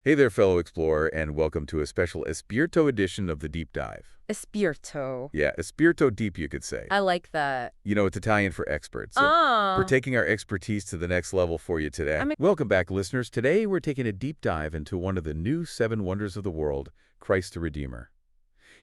Hey there, fellow explorer, and welcome to a special Espirito edition of the Deep Dive. Espirito. Yeah, Espirito Deep, you could say. I like that. You know, it's Italian for expert, so we're Ah, taking our expertise to the next level for you today. I'm Welcome back, listeners. Today, we're taking a deep dive into one of the new seven wonders of the world, Christ the Redeemer.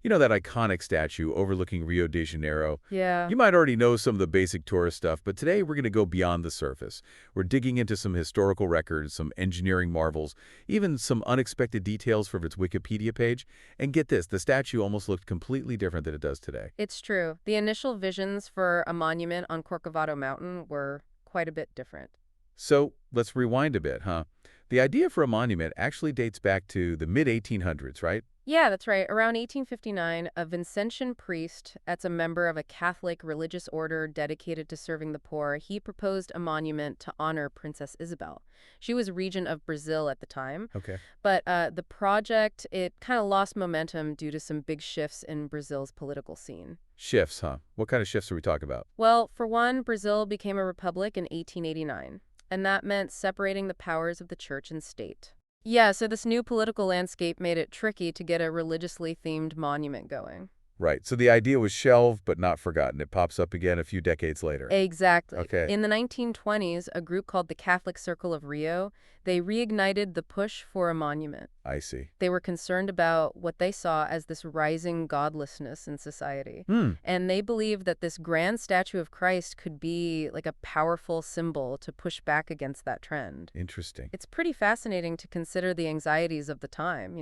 You know, that iconic statue overlooking Rio de Janeiro? yeah. You might already know some of the basic tourist stuff, but today we're going to go beyond the surface. We're digging into some historical records, some engineering marvels, even some unexpected details from its Wikipedia page. And get this, the statue almost looked completely different than it does today. It's true. The initial visions for a monument on Corcovado Mountain were quite a bit different. So let's rewind a bit, huh? The idea for a monument actually dates back to the mid-1800s, right? Yeah, that's right. Around 1859, a Vincentian priest, that's a member of a Catholic religious order dedicated to serving the poor, he proposed a monument to honor Princess Isabel. She was regent of Brazil at the time, Okay. but the project, it kind of lost momentum due to some big shifts in Brazil's political scene. Shifts, huh? What kind of shifts are we talking about? Well, for one, Brazil became a republic in 1889, and that meant separating the powers of the church and state. Yeah, so this new political landscape made it tricky to get a religiously themed monument going. Right. So the idea was shelved but not forgotten. It pops up again a few decades later. Exactly. Okay. In the 1920s, a group called the Catholic Circle of Rio, they reignited the push for a monument. I see. They were concerned about what they saw as this rising godlessness in society. Hmm. And they believed that this grand statue of Christ could be like a powerful symbol to push back against that trend. Interesting. It's pretty fascinating to consider the anxieties of the time,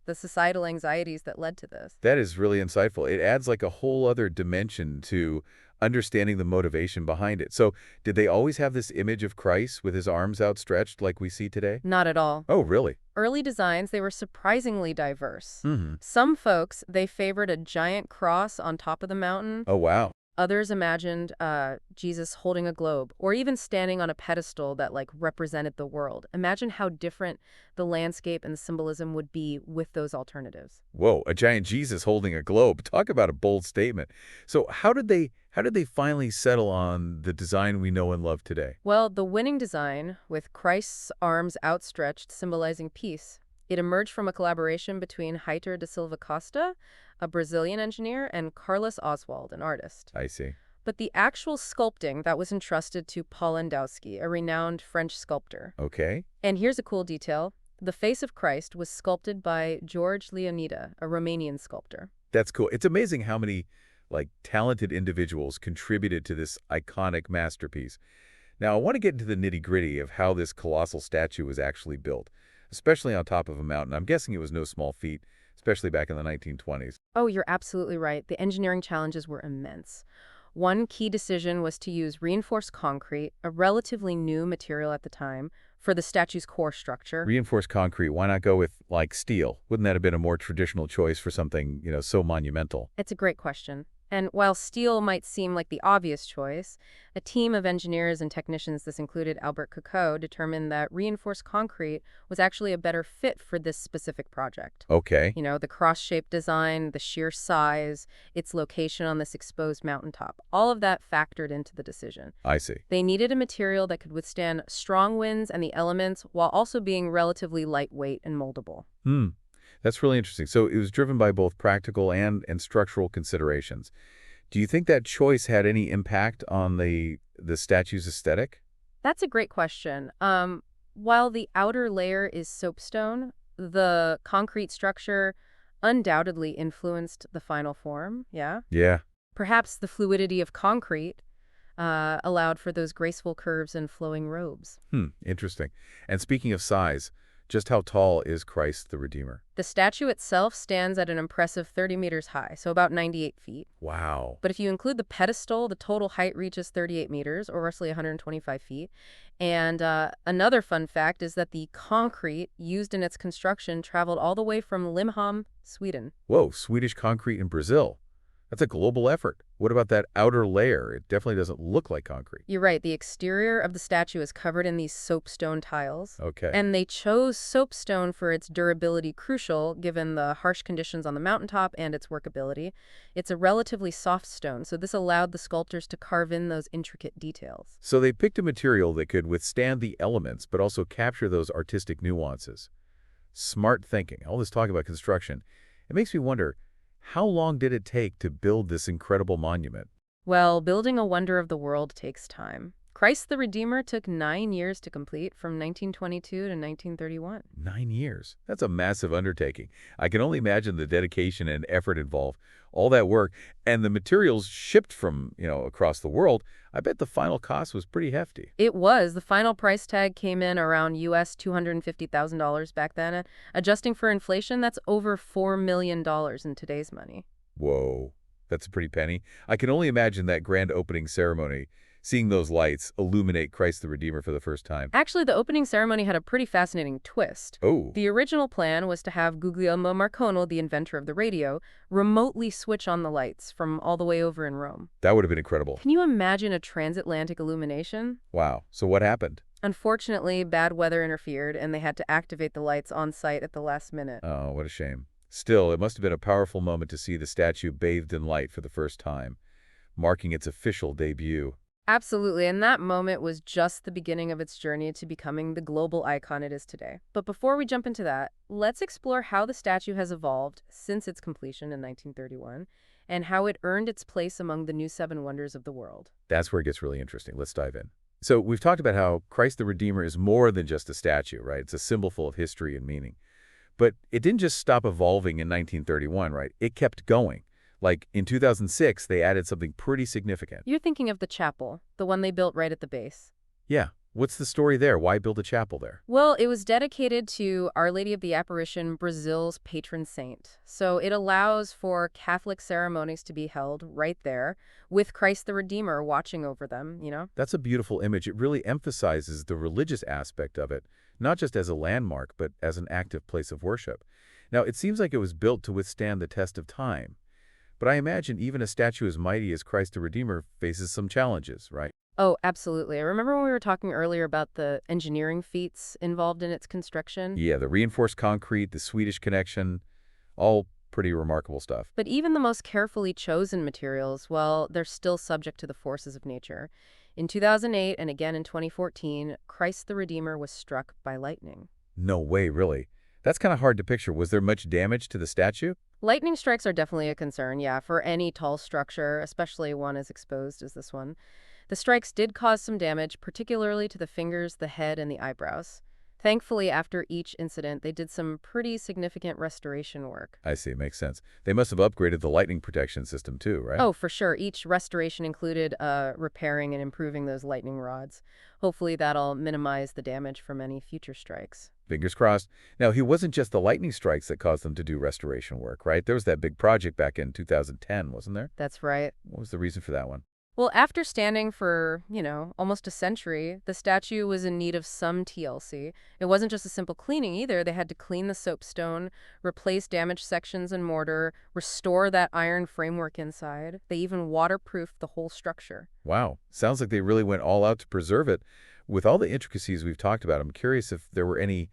the societal anxieties that led to this. That is really insightful. It adds like a whole other dimension to understanding the motivation behind it. So, did they always have this image of Christ with his arms outstretched like we see today? Not at all. Oh, really? Early designs, they were surprisingly diverse. Mm-hmm. Some folks, they favored a giant cross on top of the mountain. Oh, wow. Others imagined Jesus holding a globe or even standing on a pedestal that like represented the world. Imagine how different the landscape and the symbolism would be with those alternatives. Whoa, a giant Jesus holding a globe. Talk about a bold statement. So, how did they finally settle on the design we know and love today? Well, the winning design, with Christ's arms outstretched symbolizing peace, it emerged from a collaboration between Heitor da Silva Costa, a Brazilian engineer, and Carlos Oswald, an artist. I see. But the actual sculpting that was entrusted to Paul Landowski, a renowned French sculptor. Okay. And here's a cool detail. The face of Christ was sculpted by George Leonida, a Romanian sculptor. That's cool. It's amazing how many like talented individuals contributed to this iconic masterpiece. Now, I want to get into the nitty-gritty of how this colossal statue was actually built, especially on top of a mountain. I'm guessing it was no small feat, especially back in the 1920s. Oh, you're absolutely right. The engineering challenges were immense. One key decision was to use reinforced concrete, a relatively new material at the time, for the statue's core structure. Reinforced concrete, why not go with, like, steel? Wouldn't that have been a more traditional choice for something, so monumental? It's a great question. And while steel might seem like the obvious choice, a team of engineers and technicians, this included Albert Coco, determined that reinforced concrete was actually a better fit for this specific project. Okay, The cross-shaped design, the sheer size, its location on this exposed mountaintop, all of that factored into the decision. I see. They needed a material that could withstand strong winds and the elements while also being relatively lightweight and moldable. Hmm. That's really interesting. So it was driven by both practical and structural considerations. Do you think that choice had any impact on the statue's aesthetic? That's a great question. While the outer layer is soapstone, the concrete structure undoubtedly influenced the final form, yeah? Yeah. Perhaps the fluidity of concrete allowed for those graceful curves and flowing robes. Interesting. And speaking of size, just how tall is Christ the Redeemer? The statue itself stands at an impressive 30 meters high, so about 98 feet. Wow. But if you include the pedestal, the total height reaches 38 meters, or roughly 125 feet. And another fun fact is that the concrete used in its construction traveled all the way from Limhamn, Sweden. Whoa, Swedish concrete in Brazil. That's a global effort. What about that outer layer? It definitely doesn't look like concrete. You're right, the exterior of the statue is covered in these soapstone tiles. Okay. And they chose soapstone for its durability, crucial given the harsh conditions on the mountaintop and its workability. It's a relatively soft stone, so this allowed the sculptors to carve in those intricate details. So they picked a material that could withstand the elements, but also capture those artistic nuances. Smart thinking, all this talk about construction. It makes me wonder, how long did it take to build this incredible monument? Well, building a wonder of the world takes time. Christ the Redeemer took 9 years to complete, from 1922 to 1931. 9 years. That's a massive undertaking. I can only imagine the dedication and effort involved, all that work, and the materials shipped from, across the world. I bet the final cost was pretty hefty. It was. The final price tag came in around US $250,000 back then. Adjusting for inflation, that's over $4 million in today's money. Whoa, that's a pretty penny. I can only imagine that grand opening ceremony, seeing those lights illuminate Christ the Redeemer for the first time. Actually, the opening ceremony had a pretty fascinating twist. Oh, The original plan was to have Guglielmo Marconi, the inventor of the radio, remotely switch on the lights from all the way over in Rome. that would have been incredible. Can you imagine a transatlantic illumination? Wow. So what happened? Unfortunately, bad weather interfered, and they had to activate the lights on site at the last minute. Oh, what a shame. Still, it must have been a powerful moment to see the statue bathed in light for the first time, marking its official debut. Absolutely, and that moment was just the beginning of its journey to becoming the global icon it is today. But before we jump into that, let's explore how the statue has evolved since its completion in 1931 and how it earned its place among the new seven wonders of the world. That's where it gets really interesting. Let's dive in. So we've talked about how Christ the Redeemer is more than just a statue, right? It's a symbol full of history and meaning. But it didn't just stop evolving in 1931, right? It kept going. Like in 2006, they added something pretty significant. You're thinking of the chapel, the one they built right at the base. Yeah. What's the story there? Why build a chapel there? Well, it was dedicated to Our Lady of the Apparition, Brazil's patron saint. So it allows for Catholic ceremonies to be held right there with Christ the Redeemer watching over them. That's a beautiful image. It really emphasizes the religious aspect of it, not just as a landmark, but as an active place of worship. Now, it seems like it was built to withstand the test of time. But I imagine even a statue as mighty as Christ the Redeemer faces some challenges, right? Oh, absolutely. I remember when we were talking earlier about the engineering feats involved in its construction. Yeah, the reinforced concrete, the Swedish connection, all pretty remarkable stuff. But even the most carefully chosen materials, well, they're still subject to the forces of nature. In 2008 and again in 2014, Christ the Redeemer was struck by lightning. No way, really. That's kind of hard to picture. Was there much damage to the statue? Lightning strikes are definitely a concern, yeah, for any tall structure, especially one as exposed as this one. The strikes did cause some damage, particularly to the fingers, the head, and the eyebrows. Thankfully, after each incident, they did some pretty significant restoration work. I see, makes sense. They must have upgraded the lightning protection system too, right? Oh, for sure. Each restoration included repairing and improving those lightning rods. Hopefully that'll minimize the damage from any future strikes. Fingers crossed. Now, it wasn't just the lightning strikes that caused them to do restoration work, right? There was that big project back in 2010, wasn't there? That's right. What was the reason for that one? Well, after standing for, almost a century, the statue was in need of some TLC. It wasn't just a simple cleaning either. They had to clean the soapstone, replace damaged sections and mortar, restore that iron framework inside. They even waterproofed the whole structure. Wow. Sounds like they really went all out to preserve it. With all the intricacies we've talked about, I'm curious if there were any,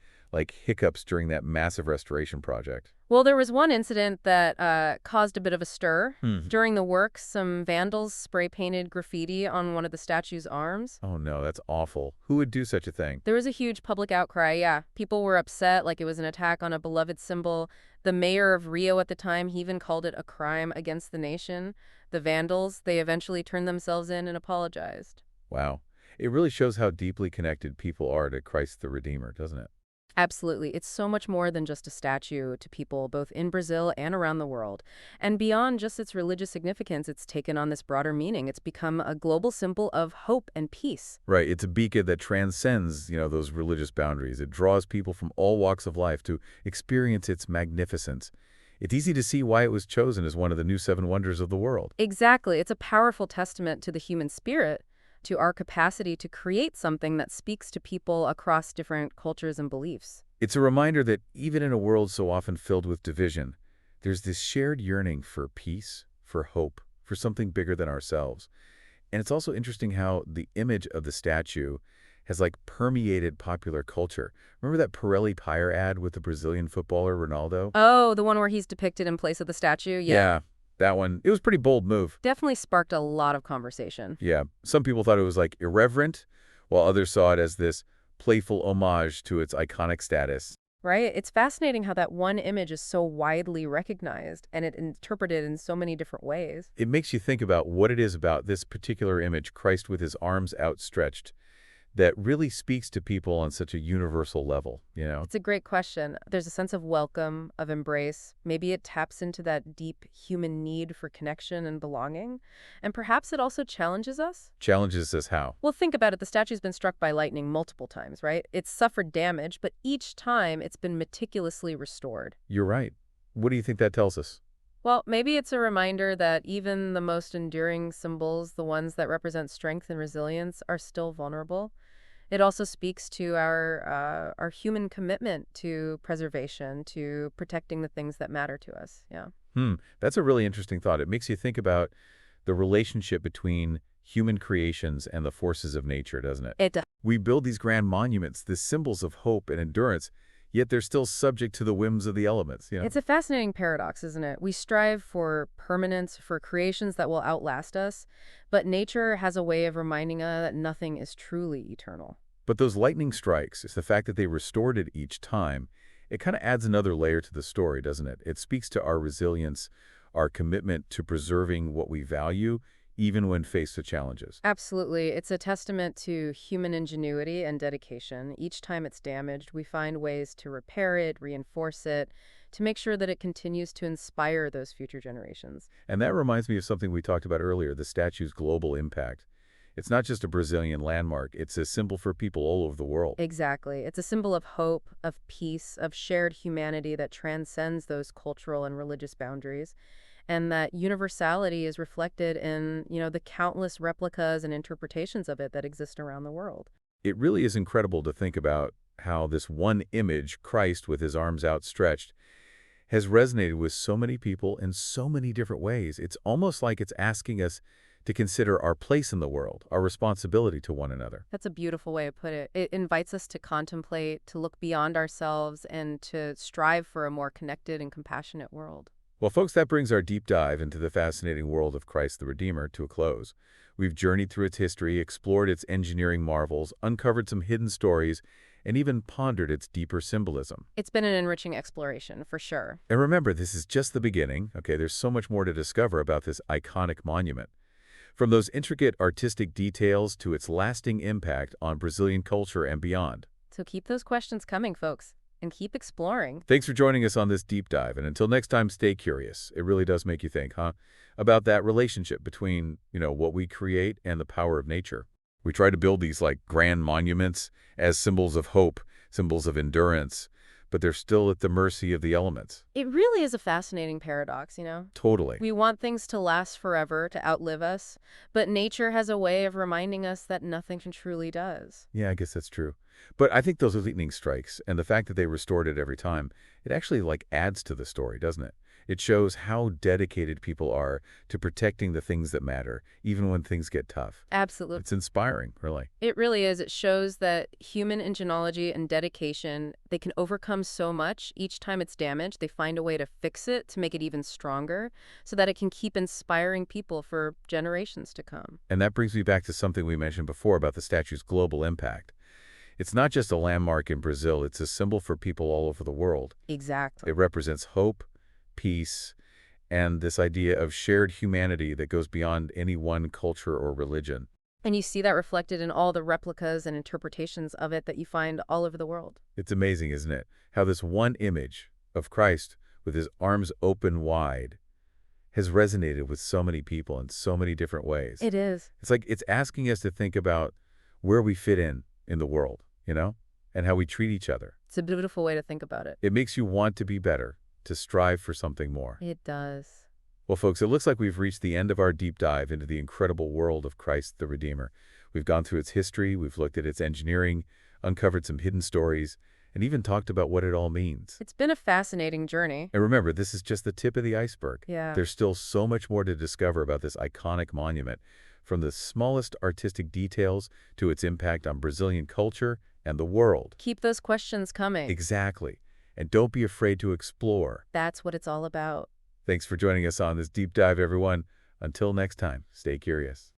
hiccups during that massive restoration project. Well, there was one incident that caused a bit of a stir. Hmm. During the work, some vandals spray-painted graffiti on one of the statue's arms. Oh, no, that's awful. Who would do such a thing? There was a huge public outcry, yeah. People were upset, like it was an attack on a beloved symbol. The mayor of Rio at the time, he even called it a crime against the nation. The vandals, they eventually turned themselves in and apologized. Wow. It really shows how deeply connected people are to Christ the Redeemer, doesn't it? Absolutely. It's so much more than just a statue to people both in Brazil and around the world. And beyond just its religious significance, it's taken on this broader meaning. It's become a global symbol of hope and peace. Right. It's a beacon that transcends, those religious boundaries. It draws people from all walks of life to experience its magnificence. It's easy to see why it was chosen as one of the new seven wonders of the world. Exactly. It's a powerful testament to the human spirit, to our capacity to create something that speaks to people across different cultures and beliefs. It's a reminder that even in a world so often filled with division, there's this shared yearning for peace, for hope, for something bigger than ourselves. And it's also interesting how the image of the statue has permeated popular culture. Remember that Pirelli Pyre ad with the Brazilian footballer Ronaldo? Oh, the one where he's depicted in place of the statue? Yeah, that one. It was a pretty bold move. Definitely sparked a lot of conversation. Yeah, some people thought it was irreverent, while others saw it as this playful homage to its iconic status. right? It's fascinating how that one image is so widely recognized and it interpreted in so many different ways. It makes you think about what it is about this particular image, Christ with his arms outstretched, that really speaks to people on such a universal level, you know? It's a great question. There's a sense of welcome, of embrace. Maybe it taps into that deep human need for connection and belonging. And perhaps it also challenges us. Challenges us how? Well, think about it. The statue's been struck by lightning multiple times, right? It's suffered damage, but each time it's been meticulously restored. You're right. What do you think that tells us? Well, maybe it's a reminder that even the most enduring symbols, the ones that represent strength and resilience, are still vulnerable. It also speaks to our human commitment to preservation, to protecting the things that matter to us. Yeah. That's a really interesting thought. It makes you think about the relationship between human creations and the forces of nature, doesn't it? It does. We build these grand monuments, these symbols of hope and endurance, yet they're still subject to the whims of the elements, you know? It's a fascinating paradox, isn't it? We strive for permanence, for creations that will outlast us, but nature has a way of reminding us that nothing is truly eternal. But those lightning strikes, it's the fact that they restored it each time, it kind of adds another layer to the story, doesn't it? It speaks to our resilience, our commitment to preserving what we value, even when faced with challenges. Absolutely. It's a testament to human ingenuity and dedication. Each time it's damaged, we find ways to repair it, reinforce it, to make sure that it continues to inspire those future generations. And that reminds me of something we talked about earlier, the statue's global impact. It's not just a Brazilian landmark, it's a symbol for people all over the world. Exactly. It's a symbol of hope, of peace, of shared humanity that transcends those cultural and religious boundaries. And that universality is reflected in, the countless replicas and interpretations of it that exist around the world. It really is incredible to think about how this one image, Christ with his arms outstretched, has resonated with so many people in so many different ways. It's almost like it's asking us to consider our place in the world, our responsibility to one another. That's a beautiful way to put it. It invites us to contemplate, to look beyond ourselves, and to strive for a more connected and compassionate world. Well, folks, that brings our deep dive into the fascinating world of Christ the Redeemer to a close. We've journeyed through its history, explored its engineering marvels, uncovered some hidden stories, and even pondered its deeper symbolism. It's been an enriching exploration, for sure. And remember, this is just the beginning. Okay, there's so much more to discover about this iconic monument. From those intricate artistic details to its lasting impact on Brazilian culture and beyond. So keep those questions coming, folks, and keep exploring. Thanks for joining us on this deep dive, and until next time, stay curious. It really does make you think, huh? About that relationship between, what we create and the power of nature. We try to build these, grand monuments as symbols of hope, symbols of endurance, but they're still at the mercy of the elements. It really is a fascinating paradox, Totally. We want things to last forever, to outlive us, but nature has a way of reminding us that nothing truly does. Yeah, I guess that's true. But I think those lightning strikes and the fact that they restored it every time, it actually adds to the story, doesn't it? It shows how dedicated people are to protecting the things that matter, even when things get tough. Absolutely. It's inspiring, really. It really is. It shows that human ingenuity and dedication, they can overcome so much. Each time it's damaged, they find a way to fix it, to make it even stronger, so that it can keep inspiring people for generations to come. And that brings me back to something we mentioned before about the statue's global impact. It's not just a landmark in Brazil, it's a symbol for people all over the world. Exactly. It represents hope, peace, and this idea of shared humanity that goes beyond any one culture or religion. And you see that reflected in all the replicas and interpretations of it that you find all over the world. It's amazing, isn't it? How this one image of Christ with his arms open wide has resonated with so many people in so many different ways. It is. It's like it's asking us to think about where we fit in the world, and how we treat each other. It's a beautiful way to think about it. It makes you want to be better, to strive for something more. It does. Well, folks, it looks like we've reached the end of our deep dive into the incredible world of Christ the Redeemer. We've gone through its history, we've looked at its engineering, uncovered some hidden stories, and even talked about what it all means. It's been a fascinating journey. And remember, this is just the tip of the iceberg. Yeah. There's still so much more to discover about this iconic monument, from the smallest artistic details to its impact on Brazilian culture and the world. Keep those questions coming. Exactly. And don't be afraid to explore. That's what it's all about. Thanks for joining us on this deep dive, everyone. Until next time, stay curious.